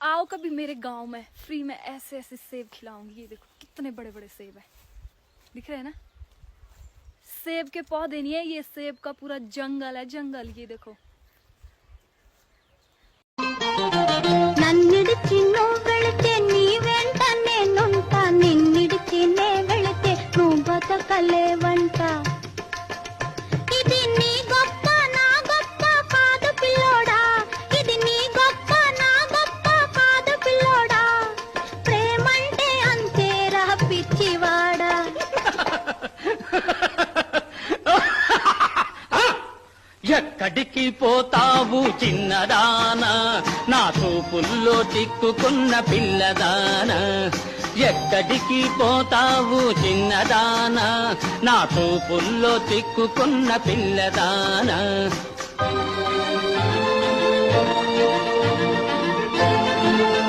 आओ कभी मेरे गांव में फ्री में ऐसे ऐसे सेब खिलाऊंगी। ये देखो कितने बड़े बड़े सेब है, दिख रहे हैं ना। सेब के पौधे नहीं है, ये सेब का पूरा जंगल है, जंगल। ये देखो నన్నిడిచి నువ్వు వెళితే నీ వెంట నేనుంటా, నిన్నిడిచి నే వెళితే నువ్వు బతకలేవంట. ఇది నీ గొప్ప నా గొప్ప కాదు పిల్లోడా, ఇది నీ గొప్ప నా గొప్ప కాదు పిల్లోడా, ప్రేమంటే అంతేరా పిచ్చివాడా. ఎక్కడికి పోతావు చిన్నదానా, నా చూపుల్లో చిక్కుకున్న పిల్లదానా. ఎక్కడికి పోతావు చిన్నదానా, నా చూపుల్లో చిక్కుకున్న పిల్లదానా.